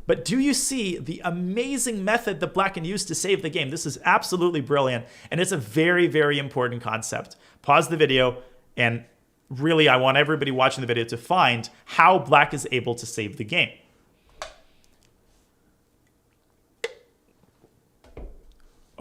But do you see the amazing method that black can use to save the game? This is absolutely brilliant, and it's a very, very important concept. Pause the video, and really, I want everybody watching the video to find how black is able to save the game.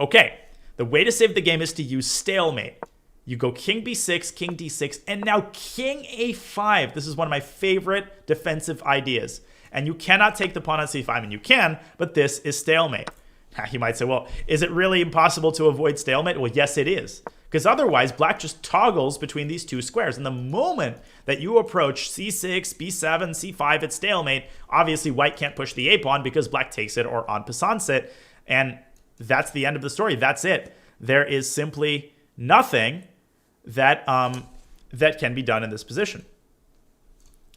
Okay, the way to save the game is to use stalemate. You go king b6, king d6, and now king a5. This is one of my favorite defensive ideas. And you cannot take the pawn on c5. I mean, you can, but this is stalemate. Now, you might say, well, is it really impossible to avoid stalemate? Well, yes, it is. Because otherwise, black just toggles between these two squares. And the moment that you approach c6, b7, c5 at stalemate, obviously white can't push the a pawn because black takes it or en passant it. And that's the end of the story. That's it. There is simply nothing that that can be done in this position.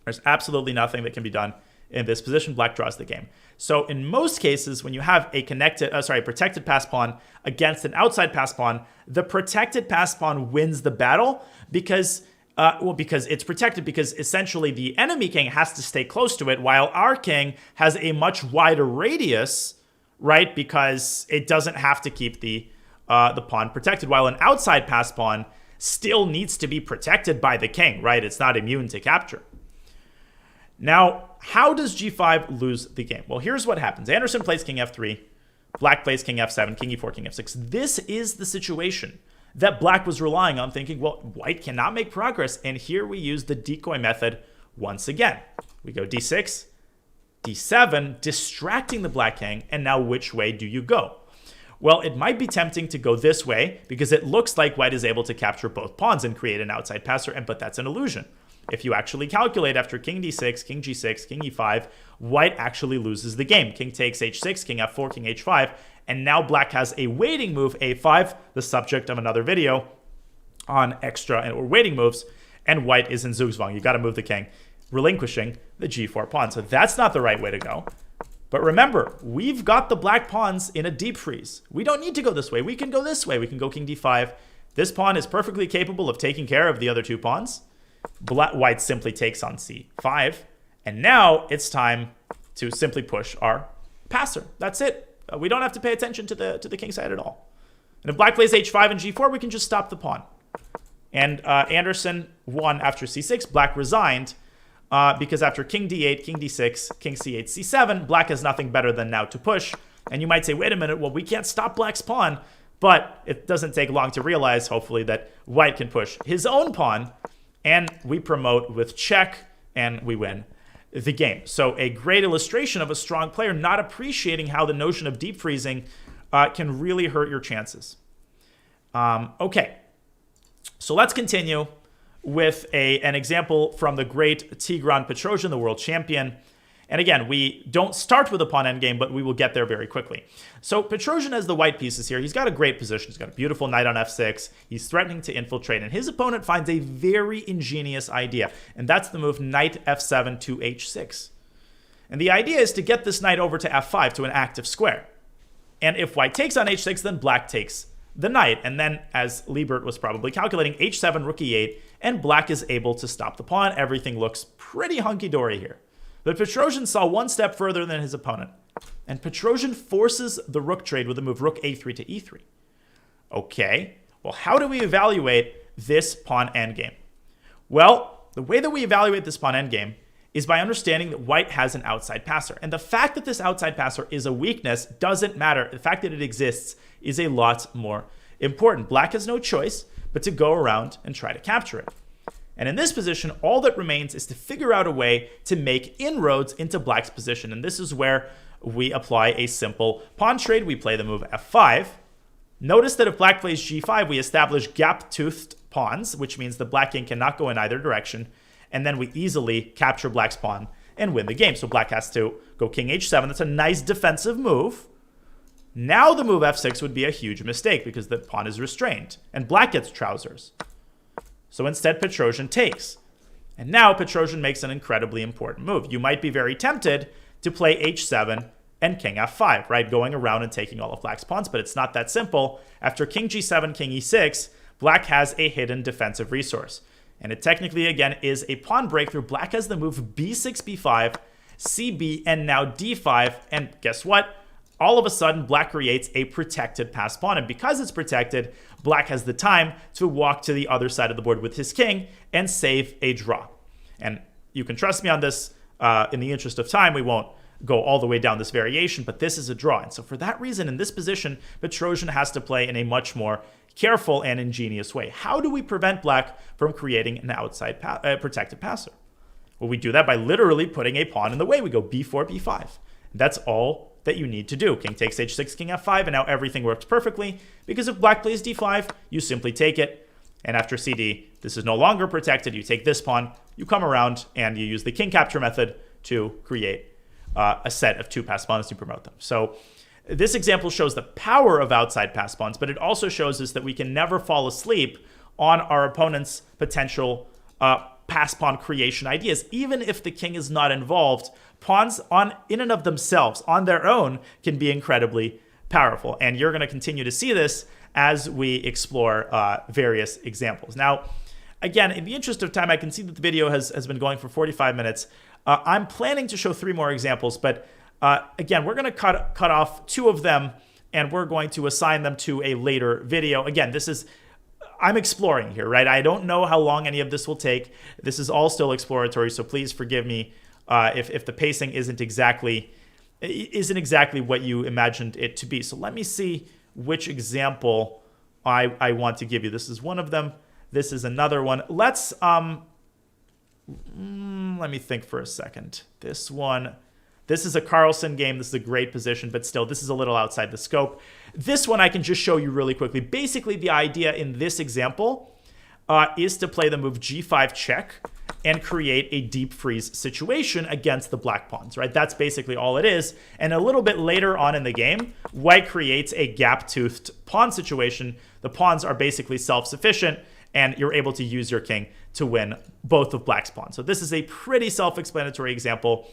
There's absolutely nothing that can be done in this position. Black draws the game. So in most cases, when you have a protected pass pawn against an outside pass pawn, the protected pass pawn wins the battle because it's protected, because essentially the enemy king has to stay close to it, while our king has a much wider radius, right? Because it doesn't have to keep the pawn protected, while an outside pass pawn still needs to be protected by the king, right? It's not immune to capture. Now, how does g5 lose the game? Well, here's what happens. Andersson plays king f3. Black plays king f7, king e4, king f6. This is the situation that black was relying on, thinking, well, white cannot make progress. And here we use the decoy method once again. We go d6, d7, distracting the black king. And now which way do you go? Well, it might be tempting to go this way because it looks like white is able to capture both pawns and create an outside passer, but that's an illusion. If you actually calculate after king d6, king g6, king e5, white actually loses the game. King takes h6, king f4, king h5, and now black has a waiting move, a5, the subject of another video on extra or waiting moves, and white is in Zugzwang. You got to move the king, relinquishing the g4 pawn. So that's not the right way to go. But remember, we've got the black pawns in a deep freeze. We don't need to go this way. We can go this way. We can go king d5. This pawn is perfectly capable of taking care of the other two pawns. White simply takes on c5, and now it's time to simply push our passer. That's it. We don't have to pay attention to the king side at all. And if black plays h5 and g4, we can just stop the pawn. And Andersson won after c6. Black resigned because after king d8, king d6, king c8, c7, black has nothing better than now to push. And you might say, wait a minute, well, we can't stop black's pawn. But it doesn't take long to realize, hopefully, that white can push his own pawn. And we promote with check, and we win the game. So a great illustration of a strong player not appreciating how the notion of deep freezing can really hurt your chances. Okay, so let's continue with an example from the great Tigran Petrosian, the world champion. And again, we don't start with a pawn endgame, but we will get there very quickly. So Petrosian has the white pieces here. He's got a great position. He's got a beautiful knight on f6. He's threatening to infiltrate, and his opponent finds a very ingenious idea, and that's the move knight f7 to h6. And the idea is to get this knight over to f5 to an active square. And if white takes on h6, then black takes the knight. And then, as Liebert was probably calculating, h7, rook e8, and black is able to stop the pawn. Everything looks pretty hunky-dory here. But Petrosian saw one step further than his opponent, and Petrosian forces the rook trade with the move rook a3 to e3. Okay, well, how do we evaluate this pawn endgame? Well, the way that we evaluate this pawn endgame is by understanding that white has an outside passer. And the fact that this outside passer is a weakness doesn't matter. The fact that it exists is a lot more important. Black has no choice but to go around and try to capture it. And in this position, all that remains is to figure out a way to make inroads into black's position. And this is where we apply a simple pawn trade. We play the move f5. Notice that if black plays g5, we establish gap-toothed pawns, which means the black king cannot go in either direction. And then we easily capture black's pawn and win the game. So black has to go king h7. That's a nice defensive move. Now the move f6 would be a huge mistake because the pawn is restrained, and black gets trousers. So instead, Petrosian takes. And now Petrosian makes an incredibly important move. You might be very tempted to play h7 and king f5, right? Going around and taking all of black's pawns, but it's not that simple. After king g7, king e6, black has a hidden defensive resource. And it technically, again, is a pawn breakthrough. Black has the move b6, b5, cb, and now d5. And guess what? All of a sudden, black creates a protected pass pawn. And because it's protected, black has the time to walk to the other side of the board with his king and save a draw. And you can trust me on this. In the interest of time, we won't go all the way down this variation, but this is a draw. And so for that reason, in this position, Petrosian has to play in a much more careful and ingenious way. How do we prevent black from creating an outside protected passer? Well, we do that by literally putting a pawn in the way. We go b4, b5. That's all that you need to do. King takes h6, king f5, and now everything works perfectly, because if black plays d5, you simply take it. And after cd, this is no longer protected. You take this pawn, you come around, and you use the king capture method to create a set of 2 pass pawns to promote them. So this example shows the power of outside pass pawns, but it also shows us that we can never fall asleep on our opponent's potential pass pawn creation ideas. Even if the king is not involved, pawns in and of themselves, on their own, can be incredibly powerful. And you're going to continue to see this as we explore various examples. Now, again, in the interest of time, I can see that the video has been going for 45 minutes. I'm planning to show 3 more examples, but again, we're going to cut off 2 of them, and we're going to assign them to a later video. Again, I'm exploring here, right? I don't know how long any of this will take. This is all still exploratory, so please forgive me if the pacing isn't exactly what you imagined it to be. So let me see which example I want to give you. This is one of them. This is another one. Let me think for a second. This is a Carlsen game. This is a great position, but still, this is a little outside the scope. This one I can just show you really quickly. Basically, the idea in this example is to play the move g5 check and create a deep freeze situation against the black pawns, right? That's basically all it is. And a little bit later on in the game, white creates a gap-toothed pawn situation. The pawns are basically self-sufficient, and you're able to use your king to win both of black's pawns. So this is a pretty self-explanatory example.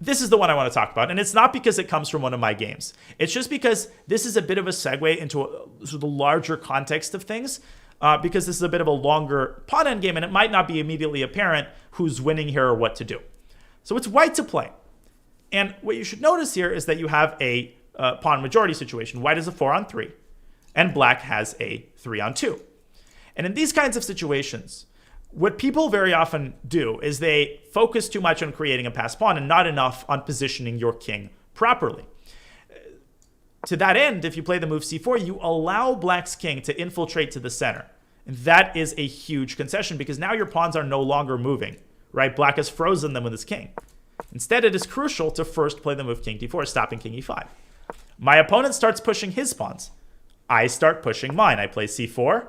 This is the one I want to talk about, and it's not because it comes from one of my games. It's just because this is a bit of a segue into sort of the larger context of things, because this is a bit of a longer pawn endgame, and it might not be immediately apparent who's winning here or what to do. So it's white to play. And what you should notice here is that you have a pawn majority situation. White is a 4-on-3, and black has a 3-on-2. And in these kinds of situations, what people very often do is they focus too much on creating a pass pawn and not enough on positioning your king properly. To that end, if you play the move c4, you allow black's king to infiltrate to the center. And that is a huge concession, because now your pawns are no longer moving, right? Black has frozen them with his king. Instead, it is crucial to first play the move king d4, stopping king e5. My opponent starts pushing his pawns. I start pushing mine. I play c4,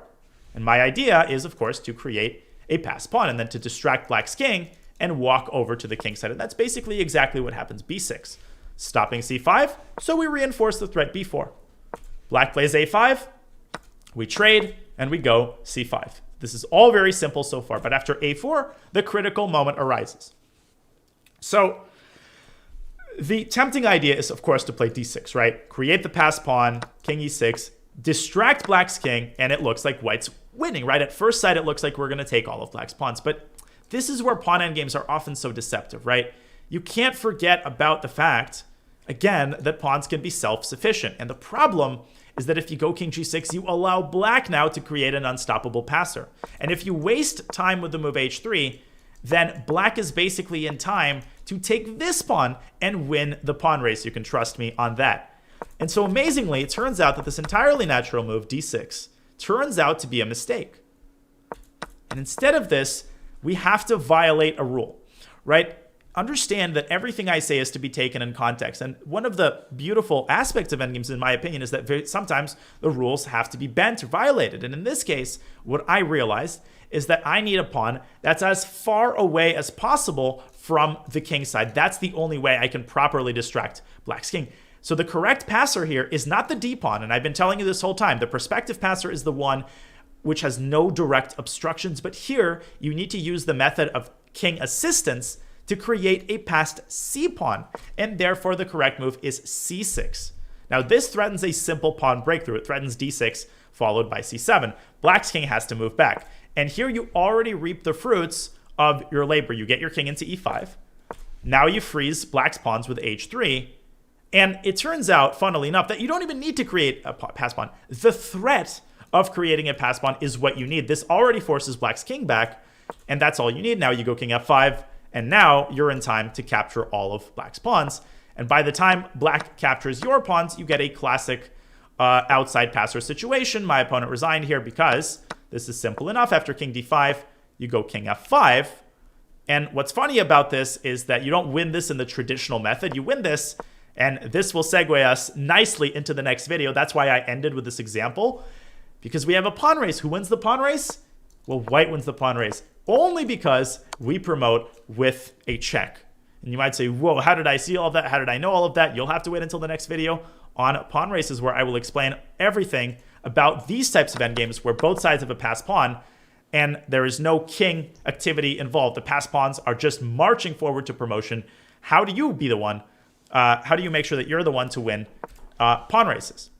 and my idea is, of course, to create a pass pawn and then to distract black's king and walk over to the king side. And that's basically exactly what happens. b6, stopping c5, so we reinforce the threat b4. Black plays a5, we trade, and we go c5. This is all very simple so far, but after a4, the critical moment arises. So the tempting idea is, of course, to play d6, right? Create the pass pawn, king e6, distract black's king, and it looks like white's winning, right? At first sight, it looks like we're going to take all of black's pawns, but this is where pawn endgames are often so deceptive, right? You can't forget about the fact, again, that pawns can be self-sufficient. And the problem is that if you go king g6, you allow black now to create an unstoppable passer. And if you waste time with the move h3, then black is basically in time to take this pawn and win the pawn race. You can trust me on that. And so amazingly, it turns out that this entirely natural move, d6, turns out to be a mistake. And instead of this, we have to violate a rule, right? Understand that everything I say is to be taken in context. And one of the beautiful aspects of endgames, in my opinion, is that sometimes the rules have to be bent or violated. And in this case, what I realized is that I need a pawn that's as far away as possible from the king side. That's the only way I can properly distract black's king. So the correct passer here is not the d pawn, and I've been telling you this whole time. The prospective passer is the one which has no direct obstructions, but here you need to use the method of king assistance to create a passed c pawn, and therefore the correct move is c6. Now this threatens a simple pawn breakthrough. It threatens d6 followed by c7. Black's king has to move back, and here you already reap the fruits of your labor. You get your king into e5. Now you freeze black's pawns with h3. And it turns out, funnily enough, that you don't even need to create a pass pawn. The threat of creating a pass pawn is what you need. This already forces black's king back, and that's all you need. Now you go king f5, And now you're in time to capture all of black's pawns. And by the time black captures your pawns, you get a classic outside passer situation. My opponent resigned here because this is simple enough. After king d5, you go king f5. And what's funny about this is that you don't win this in the traditional method. You win this, and this will segue us nicely into the next video. That's why I ended with this example, because we have a pawn race. Who wins the pawn race? Well, white wins the pawn race, only because we promote with a check. And you might say, whoa, how did I see all of that? How did I know all of that? You'll have to wait until the next video on pawn races, where I will explain everything about these types of endgames where both sides have a passed pawn and there is no king activity involved. The passed pawns are just marching forward to promotion. How do you be the one? How do you make sure that you're the one to win pawn races?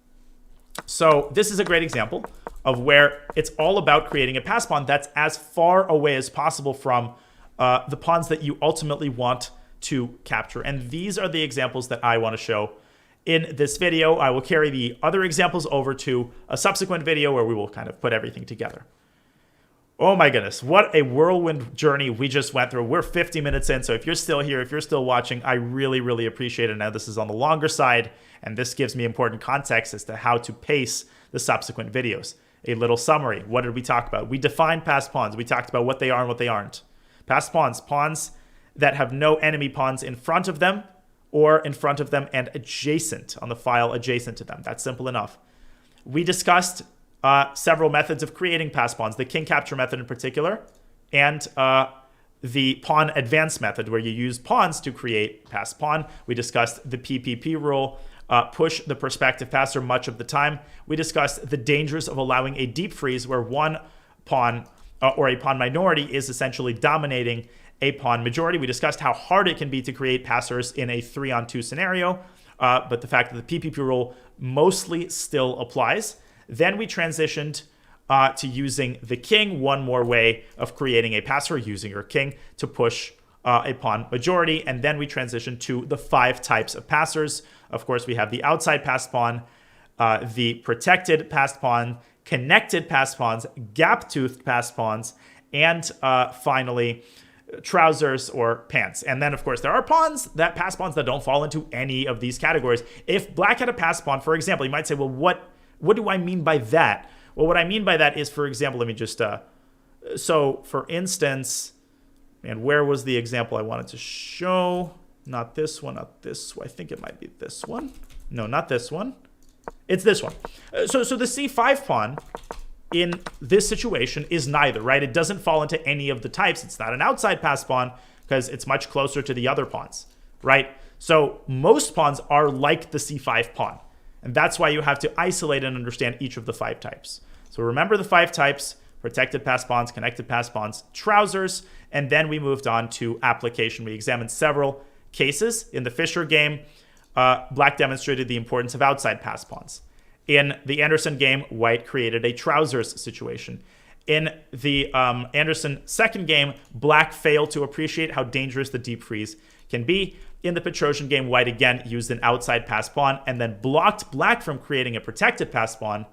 So this is a great example of where it's all about creating a passed pawn that's as far away as possible from the pawns that you ultimately want to capture. And these are the examples that I want to show in this video. I will carry the other examples over to a subsequent video where we will kind of put everything together. Oh my goodness, what a whirlwind journey we just went through. We're 50 minutes in, so if you're still here, if you're still watching, I really, really appreciate it. Now, this is on the longer side, and this gives me important context as to how to pace the subsequent videos. A little summary. What did we talk about? We defined passed pawns. We talked about what they are and what they aren't. Passed pawns, pawns that have no enemy pawns in front of them or in front of them and adjacent on the file adjacent to them. That's simple enough. We discussed several methods of creating passed pawns, the king capture method in particular, and the pawn advance method, where you use pawns to create passed pawn. We discussed the PPP rule, push the prospective passer much of the time. We discussed the dangers of allowing a deep freeze where one pawn or a pawn minority is essentially dominating a pawn majority. We discussed how hard it can be to create passers in a 3-on-2 scenario, but the fact that the PPP rule mostly still applies. Then we transitioned to using the king, one more way of creating a passer, using your king to push a pawn majority. And then we transitioned to the 5 types of passers. Of course, we have the outside passed pawn, the protected passed pawn, connected passed pawns, gap-toothed passed pawns, and finally, trousers or pants. And then, of course, there are passed pawns that don't fall into any of these categories. If black had a passed pawn, for example, you might say, well, what do I mean by that? Well, what I mean by that is, for example, let me just, so for instance, and where was the example I wanted to show? Not this one, not this one. I think it might be this one. No, not this one. It's this one. So the C5 pawn in this situation is neither, right? It doesn't fall into any of the types. It's not an outside passed pawn because it's much closer to the other pawns, right? So most pawns are like the C5 pawn. And that's why you have to isolate and understand each of the 5 types. So remember the 5 types: protected passed pawns, connected passed pawns, trousers, and then we moved on to application. We examined several cases. In the Fischer game, black demonstrated the importance of outside passed pawns. In the Andersson game, white created a trousers situation. In the Andersson second game, black failed to appreciate how dangerous the deep freeze can be. In the Petrosian game, white again used an outside passed pawn and then blocked black from creating a protected passed pawn.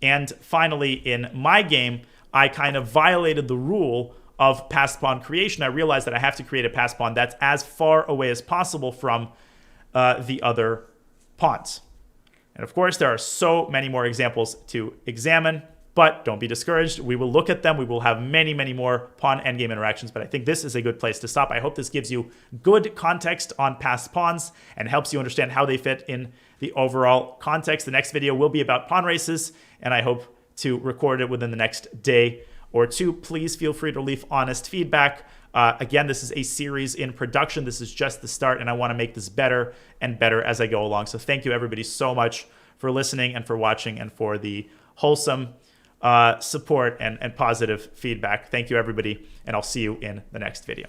And finally, in my game, I kind of violated the rule of passed pawn creation. I realized that I have to create a passed pawn that's as far away as possible from the other pawns. And of course, there are so many more examples to examine, but don't be discouraged. We will look at them. We will have many, many more pawn endgame interactions, but I think this is a good place to stop. I hope this gives you good context on passed pawns and helps you understand how they fit in the overall context. The next video will be about pawn races, and I hope to record it within the next day or two. Please feel free to leave honest feedback. Again, this is a series in production. This is just the start, and I want to make this better and better as I go along. So thank you, everybody, so much for listening and for watching and for the wholesome support and positive feedback. Thank you, everybody, and I'll see you in the next video.